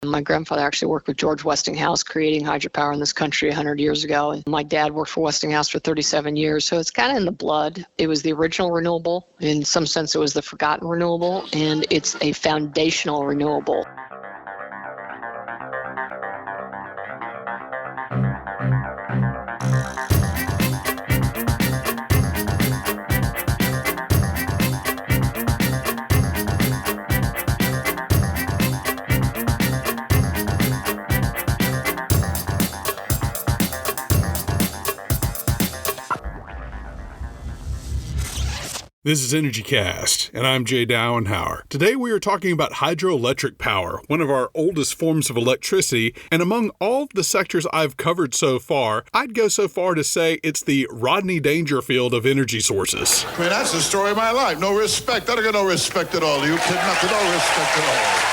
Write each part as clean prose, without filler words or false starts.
My grandfather actually worked with George Westinghouse creating hydropower in this country 100 years ago. And my dad worked for Westinghouse for 37 years. So it's kind of in the blood. It was the original renewable. In some sense, it was the forgotten renewable. And it's a foundational renewable. This is EnergyCast, and I'm Jay Dowenhauer. Today we are talking about hydroelectric power, one of our oldest forms of electricity, and among all the sectors I've covered so far, I'd go so far to say it's the Rodney Dangerfield of energy sources. I mean, that's the story of my life. No respect. I don't get no respect at all. You kid nothing, no respect at all.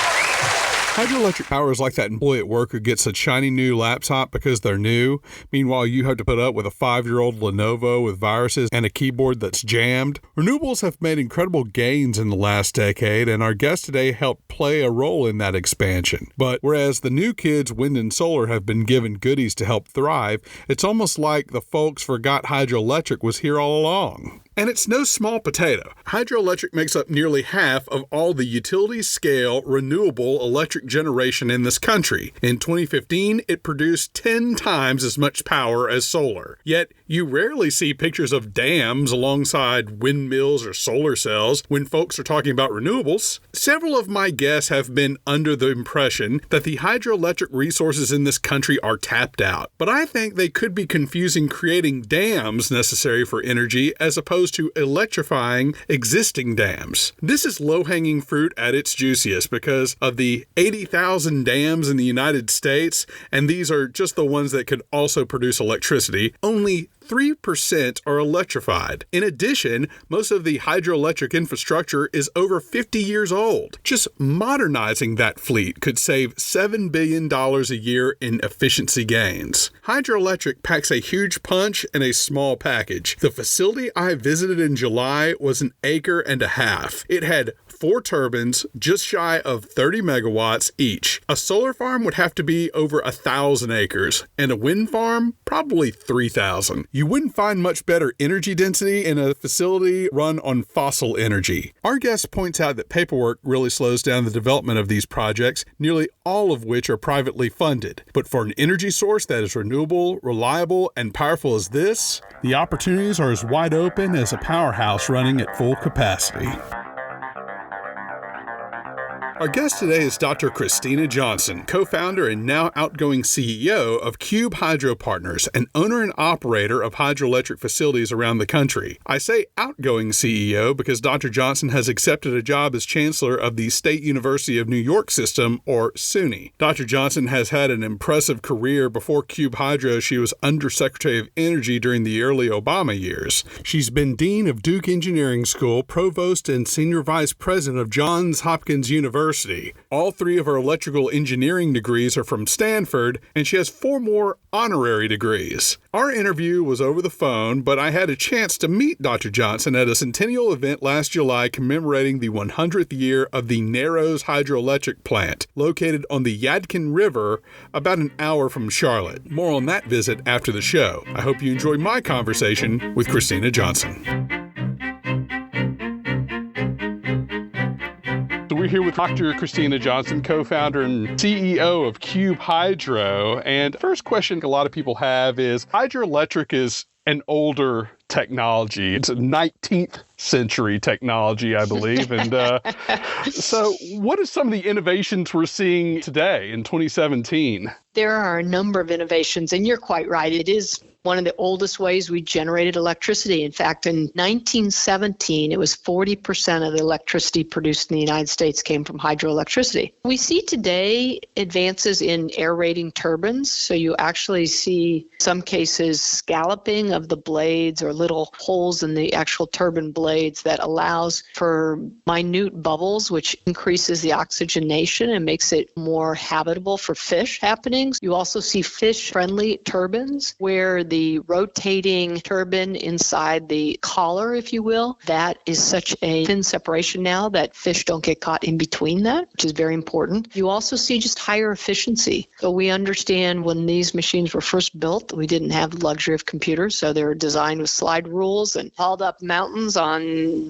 Hydroelectric power is like that employee at work who gets a shiny new laptop because they're new. Meanwhile, you have to put up with a 5-year-old Lenovo with viruses and a keyboard that's jammed. Renewables have made incredible gains in the last decade, and our guest today helped play a role in that expansion. But whereas the new kids, wind and solar, have been given goodies to help thrive, it's almost like the folks forgot hydroelectric was here all along. And it's no small potato. Hydroelectric makes up nearly half of all the utility-scale renewable electric generation in this country. In 2015, it produced 10 times as much power as solar. Yet, you rarely see pictures of dams alongside windmills or solar cells when folks are talking about renewables. Several of my guests have been under the impression that the hydroelectric resources in this country are tapped out. But I think they could be confusing creating dams necessary for energy as opposed to electrifying existing dams. This is low-hanging fruit at its juiciest because of the 80,000 dams in the United States, and these are just the ones that could also produce electricity. Only 3% are electrified. In addition, most of the hydroelectric infrastructure is over 50 years old. Just modernizing that fleet could save $7 billion a year in efficiency gains. Hydroelectric packs a huge punch in a small package. The facility I visited in July was an acre and a half. It had 4 turbines, just shy of 30 megawatts each. A solar farm would have to be over 1,000 acres, and a wind farm, probably 3,000. You wouldn't find much better energy density in a facility run on fossil energy. Our guest points out that paperwork really slows down the development of these projects, nearly all of which are privately funded. But for an energy source that is renewable, reliable, and powerful as this, the opportunities are as wide open as a powerhouse running at full capacity. Our guest today is Dr. Christina Johnson, co-founder and now outgoing CEO of Cube Hydro Partners, an owner and operator of hydroelectric facilities around the country. I say outgoing CEO because Dr. Johnson has accepted a job as chancellor of the State University of New York system, or SUNY. Dr. Johnson has had an impressive career. Before Cube Hydro, she was Undersecretary of Energy during the early Obama years. She's been Dean of Duke Engineering School, Provost and Senior Vice President of Johns Hopkins University. All 3 of her electrical engineering degrees are from Stanford, and she has 4 more honorary degrees. Our interview was over the phone, but I had a chance to meet Dr. Johnson at a centennial event last July commemorating the 100th year of the Narrows Hydroelectric Plant, located on the Yadkin River, about an hour from Charlotte. More on that visit after the show. I hope you enjoyed my conversation with Christina Johnson. We're here with Dr. Christina Johnson, co-founder and CEO of Cube Hydro. And the first question a lot of people have is, hydroelectric is an older technology. It's a 19th century technology, I believe. And so what are some of the innovations we're seeing today in 2017? There are a number of innovations, and you're quite right. It is one of the oldest ways we generated electricity. In fact, in 1917, it was 40% of the electricity produced in the United States came from hydroelectricity. We see today advances in aerating turbines. So you actually see some cases scalloping of the blades or little holes in the actual turbine blades that allows for minute bubbles, which increases the oxygenation and makes it more habitable for fish happenings. You also see fish-friendly turbines where the the rotating turbine inside the collar, if you will, that is such a thin separation now that fish don't get caught in between that, which is very important. You also see just higher efficiency. So we understand when these machines were first built, we didn't have the luxury of computers, so they were designed with slide rules and hauled up mountains on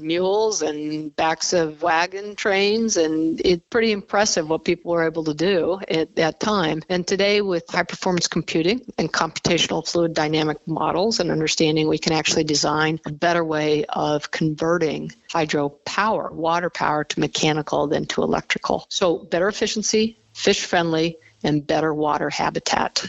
mules and backs of wagon trains, and it's pretty impressive what people were able to do at that time. And today, with high-performance computing and computational fluid dynamic models and understanding, we can actually design a better way of converting hydropower, water power, to mechanical than to electrical. So better efficiency, fish-friendly, and better water habitat.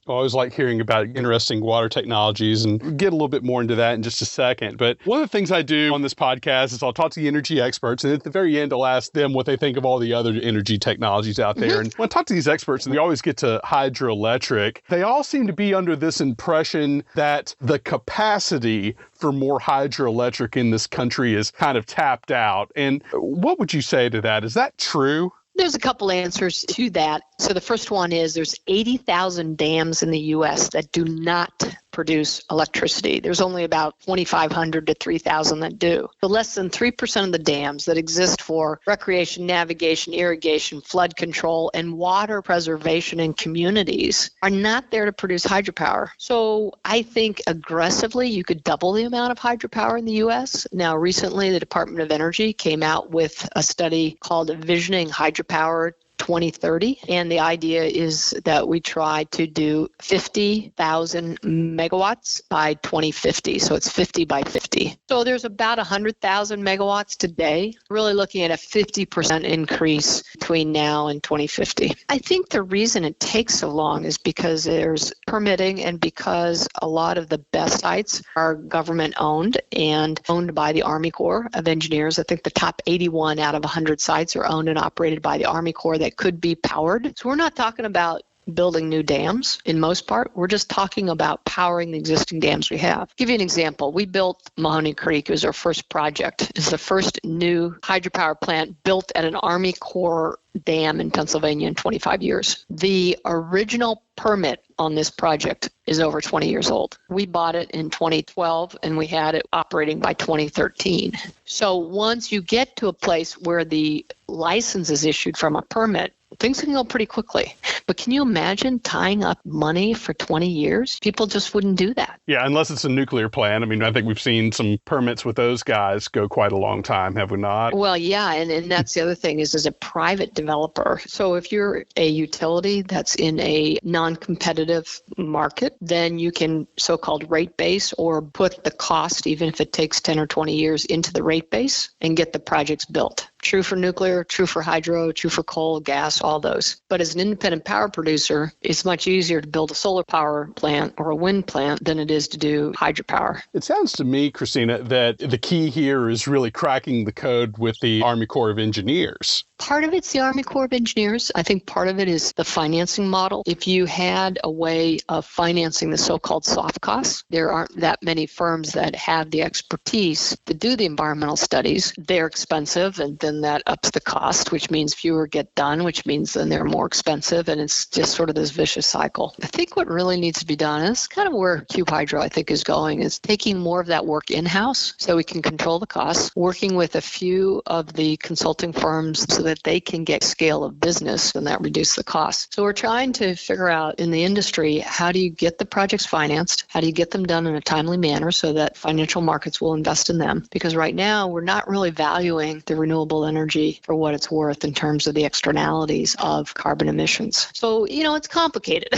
I always like hearing about interesting water technologies, and we'll get a little bit more into that in just a second. But one of the things I do on this podcast is I'll talk to the energy experts, and at the very end, I'll ask them what they think of all the other energy technologies out there. And when I talk to these experts, and they always get to hydroelectric, they all seem to be under this impression that the capacity for more hydroelectric in this country is kind of tapped out. And what would you say to that? Is that true? There's a couple answers to that. So the first one is there's 80,000 dams in the U.S. that do not produce electricity. There's only about 2,500 to 3,000 that do. So less than 3% of the dams that exist for recreation, navigation, irrigation, flood control, and water preservation in communities are not there to produce hydropower. So I think aggressively you could double the amount of hydropower in the U.S. Now, recently, the Department of Energy came out with a study called Visioning Hydropower 2030, and the idea is that we try to do 50,000 megawatts by 2050. So it's 50 by 50. So there's about 100,000 megawatts today, really looking at a 50% increase between now and 2050. I think the reason it takes so long is because there's permitting and because a lot of the best sites are government owned and owned by the Army Corps of Engineers. I think the top 81 out of 100 sites are owned and operated by the Army Corps that could be powered. So we're not talking about building new dams in most part. We're just talking about powering the existing dams we have. I'll give you an example. We built Mahoney Creek. It was our first project. It's the first new hydropower plant built at an Army Corps dam in Pennsylvania in 25 years. The original permit on this project is over 20 years old. We bought it in 2012 and we had it operating by 2013. So once you get to a place where the license is issued from a permit, things can go pretty quickly. But can you imagine tying up money for 20 years? People just wouldn't do that. Yeah, unless it's a nuclear plant. I mean, I think we've seen some permits with those guys go quite a long time, have we not? Well, yeah, and that's the other thing is as a private developer. So if you're a utility that's in a non-competitive market, then you can so-called rate base or put the cost, even if it takes 10 or 20 years, into the rate base and get the projects built. True for nuclear, true for hydro, true for coal, gas, all those. But as an independent power producer, it's much easier to build a solar power plant or a wind plant than it is to do hydropower. It sounds to me, Christina, that the key here is really cracking the code with the Army Corps of Engineers. Part of it's the Army Corps of Engineers. I think part of it is the financing model. If you had a way of financing the so-called soft costs, there aren't that many firms that have the expertise to do the environmental studies. They're expensive, and then that ups the cost, which means fewer get done, which means then they're more expensive, and it's just sort of this vicious cycle. I think what really needs to be done is kind of where Cube Hydro, I think, is going, is taking more of that work in-house so we can control the costs, working with a few of the consulting firms so that they can get scale of business and that reduce the cost. So we're trying to figure out in the industry, how do you get the projects financed? How do you get them done in a timely manner so that financial markets will invest in them? Because right now we're not really valuing the renewable energy for what it's worth in terms of the externalities of carbon emissions. So, it's complicated.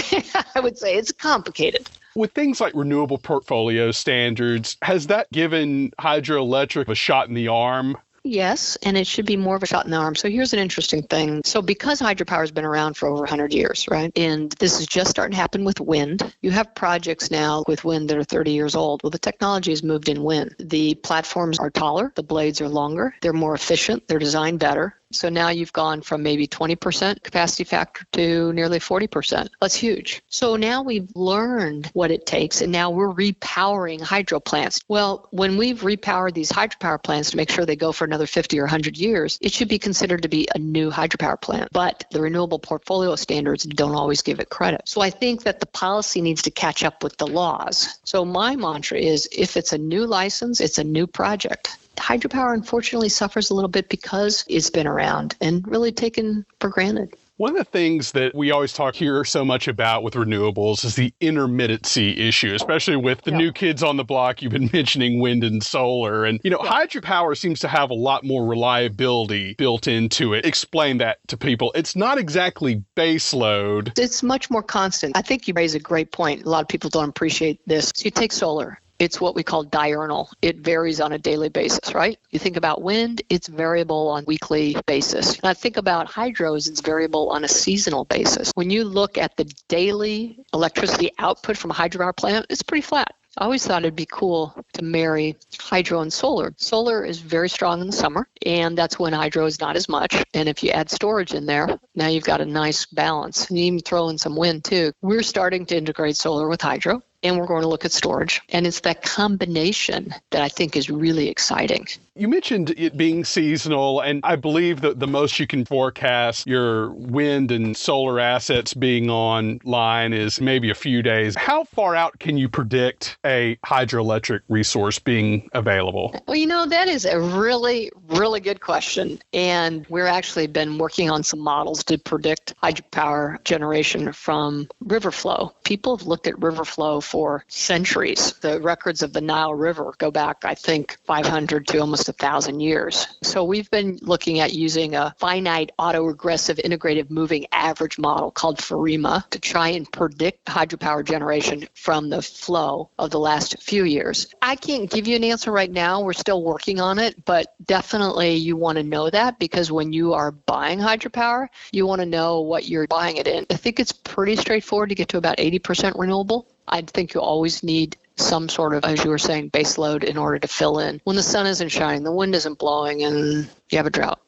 I would say it's complicated. With things like renewable portfolio standards, has that given hydroelectric a shot in the arm? Yes, and it should be more of a shot in the arm. So here's an interesting thing. So because hydropower has been around for over 100 years, right, and this is just starting to happen with wind, you have projects now with wind that are 30 years old. Well, the technology has moved in wind. The platforms are taller, the blades are longer, they're more efficient, they're designed better. So now you've gone from maybe 20% capacity factor to nearly 40%. That's huge. So now we've learned what it takes, and now we're repowering hydro plants. Well, when we've repowered these hydropower plants to make sure they go for another 50 or 100 years, it should be considered to be a new hydropower plant. But the renewable portfolio standards don't always give it credit. So I think that the policy needs to catch up with the laws. So my mantra is, if it's a new license, it's a new project. Hydropower, unfortunately, suffers a little bit because it's been around and really taken for granted. One of the things that we always hear so much about with renewables is the intermittency issue, especially with the new kids on the block. You've been mentioning wind and solar. And, hydropower seems to have a lot more reliability built into it. Explain that to people. It's not exactly base load. It's much more constant. I think you raise a great point. A lot of people don't appreciate this. So you take solar. It's what we call diurnal. It varies on a daily basis, right? You think about wind, it's variable on a weekly basis. And I think about hydros, it's variable on a seasonal basis. When you look at the daily electricity output from a hydropower plant, it's pretty flat. I always thought it'd be cool to marry hydro and solar. Solar is very strong in the summer, and that's when hydro is not as much. And if you add storage in there, now you've got a nice balance. And you even throw in some wind too. We're starting to integrate solar with hydro, and we're going to look at storage. And it's that combination that I think is really exciting. You mentioned it being seasonal, and I believe that the most you can forecast your wind and solar assets being online is maybe a few days. How far out can you predict a hydroelectric resource being available? Well, that is a really, really good question. And we've actually been working on some models to predict hydropower generation from river flow. People have looked at river flow for centuries. The records of the Nile River go back, I think, 500 to almost 1,000 years. So we've been looking at using a finite autoregressive integrative moving average model called FARIMA to try and predict hydropower generation from the flow of the last few years. I can't give you an answer right now. We're still working on it, but definitely you want to know that, because when you are buying hydropower, you want to know what you're buying it in. I think it's pretty straightforward to get to about 80% renewable. I think you always need some sort of, as you were saying, base load in order to fill in. When the sun isn't shining, the wind isn't blowing, and you have a drought.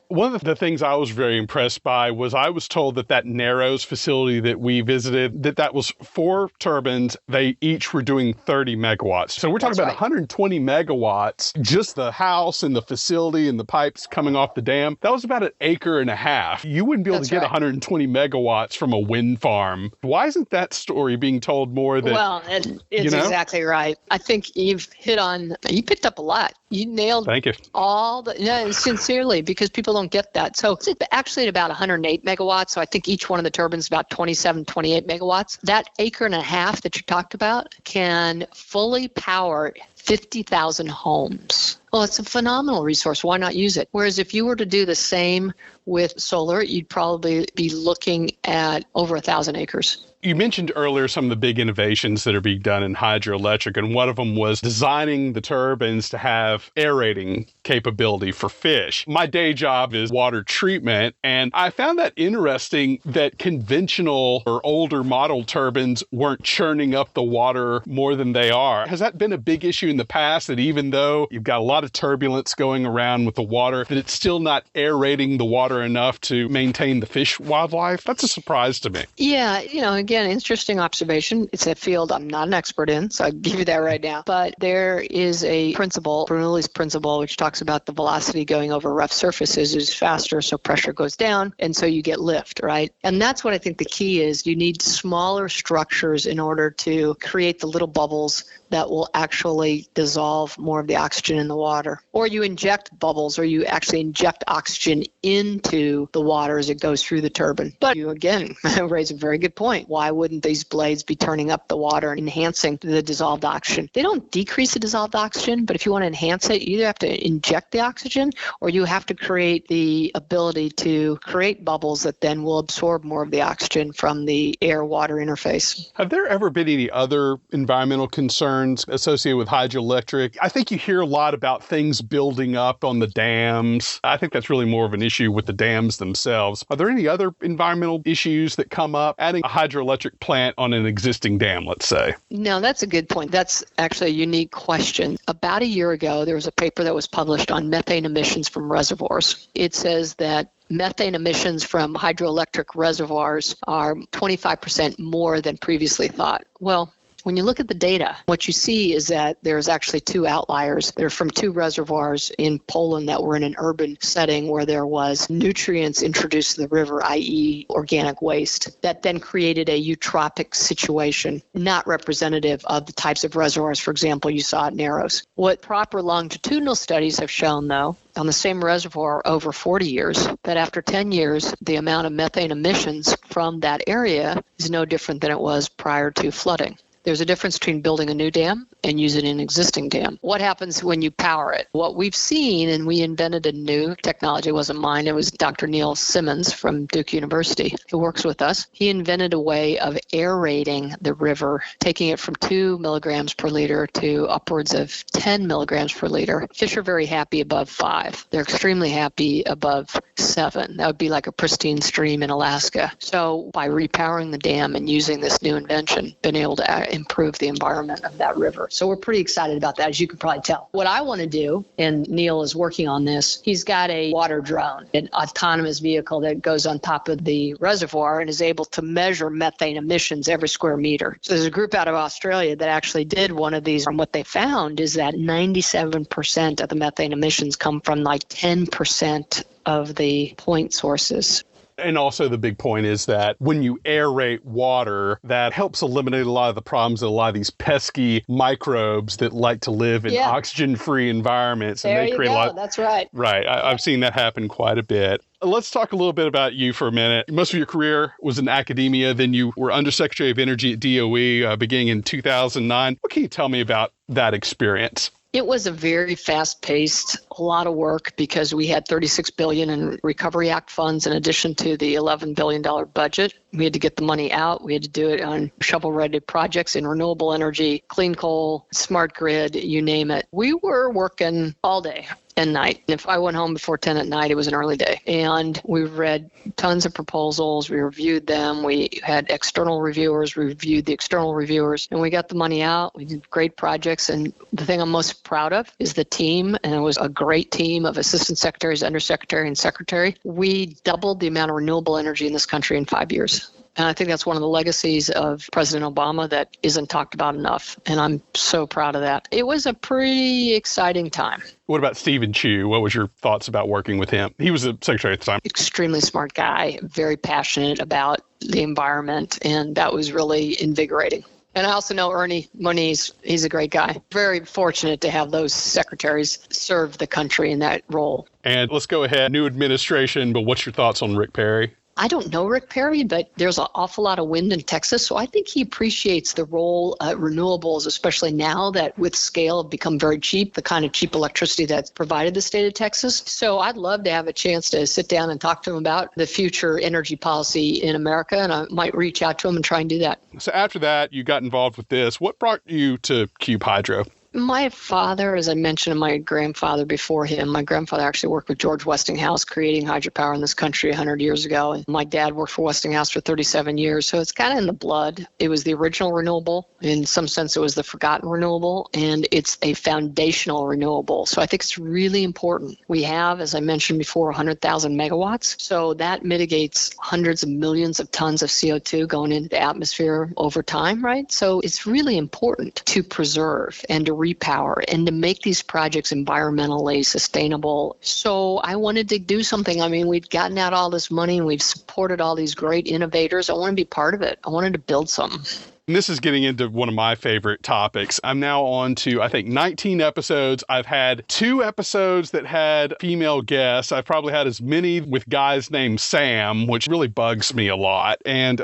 One of the things I was very impressed by was I was told that Narrows facility that we visited, that was 4 turbines. They each were doing 30 megawatts. So we're talking about 120 megawatts, just the house and the facility and the pipes coming off the dam. That was about 1.5 acres. You wouldn't be able to get 120 megawatts from a wind farm. Why isn't that story being told more than... Well, it's exactly right. I think you picked up a lot. You nailed Thank you. all the, sincerely, because people don't get that. So it's actually at about 108 megawatts. So I think each one of the turbines is about 27, 28 megawatts. That 1.5 acres that you talked about can fully power 50,000 homes. Well, it's a phenomenal resource. Why not use it? Whereas if you were to do the same with solar, you'd probably be looking at over 1,000 acres. You mentioned earlier some of the big innovations that are being done in hydroelectric, and one of them was designing the turbines to have aerating capability for fish. My day job is water treatment, and I found that interesting that conventional or older model turbines weren't churning up the water more than they are. Has that been a big issue in the past, that even though you've got a lot of turbulence going around with the water, that it's still not aerating the water enough to maintain the fish wildlife? That's a surprise to me. Yeah, again, interesting observation. It's a field I'm not an expert in, so I'll give you that right now. But there is a principle, Bernoulli's principle, which talks about the velocity going over rough surfaces is faster, so pressure goes down, and so you get lift, right? And that's what I think the key is. You need smaller structures in order to create the little bubbles that will actually dissolve more of the oxygen in the water. Or you inject bubbles, or you actually inject oxygen into the water as it goes through the turbine. But you, again, raise a very good point. Why wouldn't these blades be turning up the water and enhancing the dissolved oxygen? They don't decrease the dissolved oxygen, but if you want to enhance it, you either have to inject the oxygen, or you have to create the ability to create bubbles that then will absorb more of the oxygen from the air-water interface. Have there ever been any other environmental concerns associated with hydroelectric? I think you hear a lot about things building up on the dams. I think that's really more of an issue with the dams themselves. Are there any other environmental issues that come up adding a hydroelectric plant on an existing dam, let's say? No, that's a good point. That's actually a unique question. About a year ago, there was a paper that was published on methane emissions from reservoirs. It says that methane emissions from hydroelectric reservoirs are 25% more than previously thought. Well, when you look at the data, what you see is that there's actually two outliers. They're from two reservoirs in Poland that were in an urban setting where there was nutrients introduced to the river, i.e. organic waste, that then created a eutrophic situation, not representative of the types of reservoirs, for example, you saw at Narrows. What proper longitudinal studies have shown, though, on the same reservoir over 40 years, that after 10 years, the amount of methane emissions from that area is no different than it was prior to flooding. There's a difference between building a new dam and using an existing dam. What happens when you power it? What we've seen, and we invented a new technology, it wasn't mine, it was Dr. Neil Simmons from Duke University who works with us. He invented a way of aerating the river, taking it from 2 milligrams per liter to upwards of 10 milligrams per liter. Fish are very happy above 5. They're extremely happy above 7. That would be like a pristine stream in Alaska. So by repowering the dam and using this new invention, been able to improve the environment of that river. So we're pretty excited about that, as you can probably tell. What I want to do, and Neil is working on this, he's got a water drone, an autonomous vehicle that goes on top of the reservoir and is able to measure methane emissions every square meter. So there's a group out of Australia that actually did one of these, and what they found is that 97% of the methane emissions come from like 10% of the point sources. And also the big point is that when you aerate water, that helps eliminate a lot of the problems that a lot of these pesky microbes that like to live in oxygen-free environments. There And they create you go. a lot. That's right. Right. I've seen that happen quite a bit. Let's talk a little bit about you for a minute. Most of your career was in academia. Then you were Undersecretary of Energy at DOE beginning in 2009. What can you tell me about that experience? It was a very fast-paced, a lot of work because we had $36 billion in Recovery Act funds in addition to the $11 billion budget. We had to get the money out. We had to do it on shovel-ready projects in renewable energy, clean coal, smart grid, you name it. We were working all day and night. If I went home before 10 at night, it was an early day. And we read tons of proposals. We reviewed them. We had external reviewers. We reviewed the external reviewers. And we got the money out. We did great projects. And the thing I'm most proud of is the team. And it was a great team of assistant secretaries, undersecretary, and secretary. We doubled the amount of renewable energy in this country in 5 years. And I think that's one of the legacies of President Obama that isn't talked about enough. And I'm so proud of that. It was a pretty exciting time. What about Stephen Chu? What was your thoughts about working with him? He was the secretary at the time. Extremely smart guy, very passionate about the environment. And that was really invigorating. And I also know Ernie Moniz. He's a great guy. Very fortunate to have those secretaries serve the country in that role. And let's go ahead. New administration, but what's your thoughts on Rick Perry? I don't know Rick Perry, but there's an awful lot of wind in Texas. So I think he appreciates the role renewables, especially now that with scale have become very cheap, the kind of cheap electricity that's provided the state of Texas. So I'd love to have a chance to sit down and talk to him about the future energy policy in America. And I might reach out to him and try and do that. So after that, you got involved with this. What brought you to Cube Hydro? My father, as I mentioned, and my grandfather before him, my grandfather actually worked with George Westinghouse creating hydropower in this country 100 years ago. And my dad worked for Westinghouse for 37 years. So it's kind of in the blood. It was the original renewable. In some sense, it was the forgotten renewable. And it's a foundational renewable. So I think it's really important. We have, as I mentioned before, 100,000 megawatts. So that mitigates hundreds of millions of tons of CO2 going into the atmosphere over time, right? So it's really important to preserve and to repower and to make these projects environmentally sustainable. So I wanted to do something. I mean, we've gotten out all this money and we've supported all these great innovators. I want to be part of it. I wanted to build something. And this is getting into one of my favorite topics. I'm now on to, I think, 19 episodes. I've had 2 episodes that had female guests. I've probably had as many with guys named Sam, which really bugs me a lot. And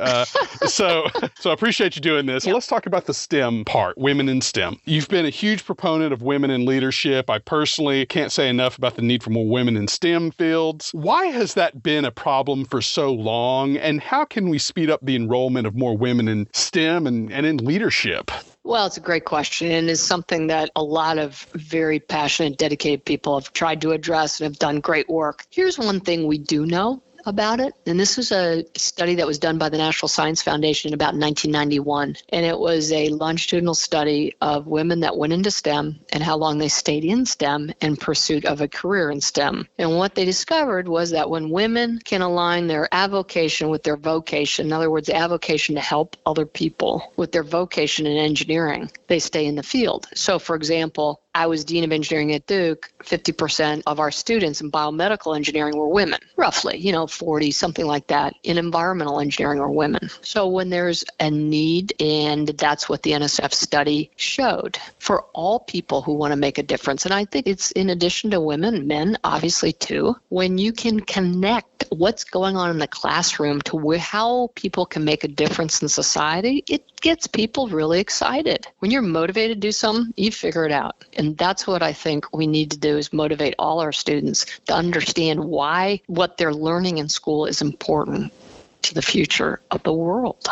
so I appreciate you doing this. Yeah. Let's talk about the STEM part, women in STEM. You've been a huge proponent of women in leadership. I personally can't say enough about the need for more women in STEM fields. Why has that been a problem for so long? And how can we speed up the enrollment of more women in STEM and in leadership? Well, it's a great question, and it's something that a lot of very passionate, dedicated people have tried to address and have done great work. Here's one thing we do know about it, and this was a study that was done by the National Science Foundation in about 1991, and it was a longitudinal study of women that went into STEM and how long they stayed in STEM in pursuit of a career in STEM. And what they discovered was that when women can align their avocation with their vocation, in other words, avocation to help other people with their vocation in engineering, they stay in the field. So, for example, I was Dean of Engineering at Duke. 50% of our students in biomedical engineering were women, roughly, 40, something like that. In environmental engineering were women. So when there's a need, and that's what the NSF study showed, for all people who want to make a difference, and I think it's in addition to women, men obviously too, when you can connect what's going on in the classroom to how people can make a difference in society, it gets people really excited. When you're motivated to do something, you figure it out. And that's what I think we need to do, is motivate all our students to understand why what they're learning in school is important to the future of the world.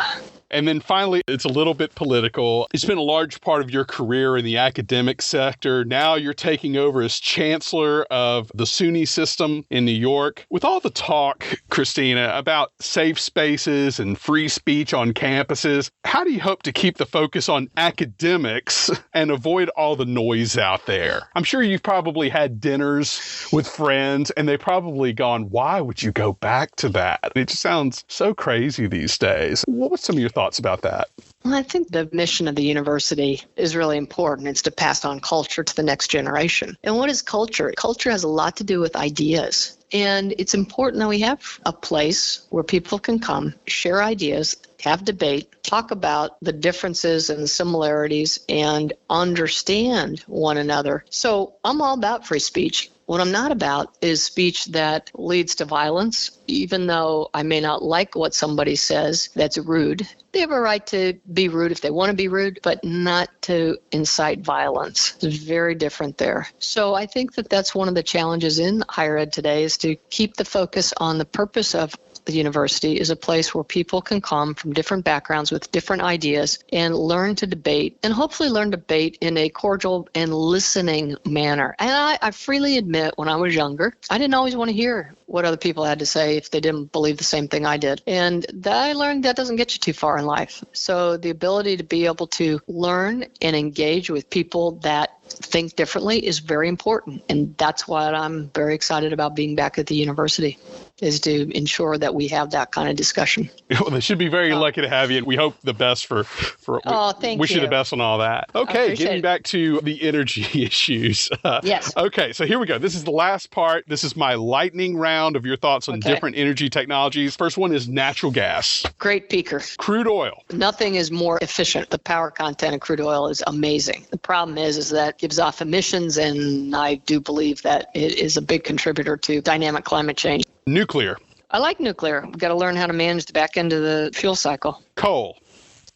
And then finally, it's a little bit political. It's been a large part of your career in the academic sector. Now you're taking over as chancellor of the SUNY system in New York. With all the talk, Christina, about safe spaces and free speech on campuses, how do you hope to keep the focus on academics and avoid all the noise out there? I'm sure you've probably had dinners with friends and they've probably gone, why would you go back to that? It just sounds so crazy these days. What's some of your thoughts about that? Well, I think the mission of the university is really important. It's to pass on culture to the next generation. And what is culture? Culture has a lot to do with ideas. And it's important that we have a place where people can come, share ideas, have debate, talk about the differences and the similarities, and understand one another. So I'm all about free speech. What I'm not about is speech that leads to violence, even though I may not like what somebody says that's rude. They have a right to be rude if they want to be rude, but not to incite violence. It's very different there. So I think that that's one of the challenges in higher ed today, is to keep the focus on the purpose of the university is a place where people can come from different backgrounds with different ideas and learn to debate, and hopefully learn to debate in a cordial and listening manner. And I freely admit, when I was younger, I didn't always want to hear what other people had to say if they didn't believe the same thing I did. And I learned that doesn't get you too far in life. So the ability to be able to learn and engage with people that think differently is very important. And that's why I'm very excited about being back at the university, is to ensure that we have that kind of discussion. Well, they should be very lucky to have you. And we hope the best for thank wish you the best on all that. Okay, getting back to the energy issues. Yes. Okay, so here we go. This is the last part. This is my lightning round of your thoughts on different energy technologies. First one is natural gas. Great peaker. Crude oil. Nothing is more efficient. The power content of crude oil is amazing. The problem is that it gives off emissions, and I do believe that it is a big contributor to dynamic climate change. Nuclear. I like nuclear. We've got to learn how to manage the back end of the fuel cycle. Coal.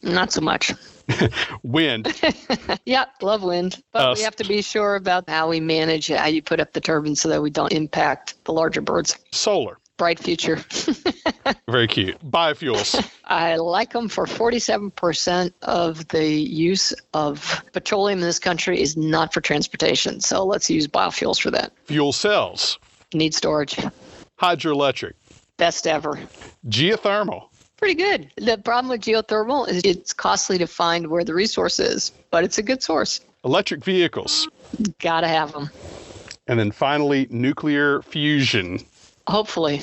Not so much. Wind. Yeah, love wind. But we have to be sure about how we manage how you put up the turbine so that we don't impact the larger birds. Solar. Bright future. Very cute. Biofuels. I like them for 47% of the use of petroleum in this country is not for transportation. So let's use biofuels for that. Fuel cells. Need storage. Hydroelectric. Best ever. Geothermal. Pretty good. The problem with geothermal is it's costly to find where the resource is, but it's a good source. Electric vehicles. Gotta have them. And then finally, nuclear fusion. Hopefully.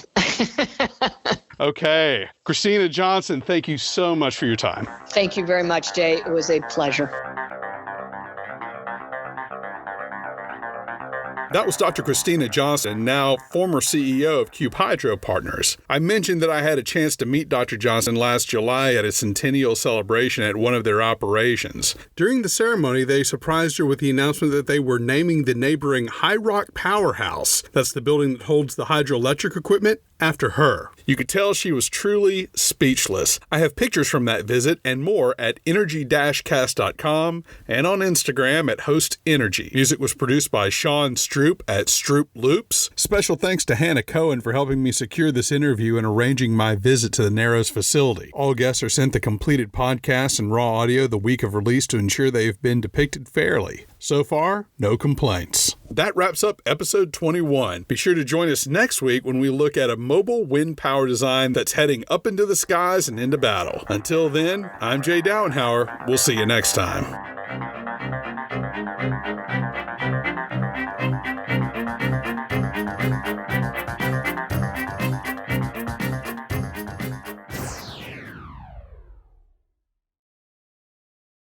Okay. Christina Johnson, thank you so much for your time. Thank you very much, Jay. It was a pleasure. That was Dr. Christina Johnson, now former CEO of Cube Hydro Partners. I mentioned that I had a chance to meet Dr. Johnson last July at a centennial celebration at one of their operations. During the ceremony, they surprised her with the announcement that they were naming the neighboring High Rock Powerhouse, that's the building that holds the hydroelectric equipment, after her. You could tell she was truly speechless. I have pictures from that visit and more at energy-cast.com and on Instagram at Host Energy. Music was produced by Sean Stroop at Stroop Loops. Special thanks to Hannah Cohen for helping me secure this interview and arranging my visit to the Narrows facility. All guests are sent the completed podcast and raw audio the week of release to ensure they've been depicted fairly. So far, no complaints. That wraps up episode 21. Be sure to join us next week when we look at a mobile wind power design that's heading up into the skies and into battle. Until then, I'm Jay Dowenhauer. We'll see you next time.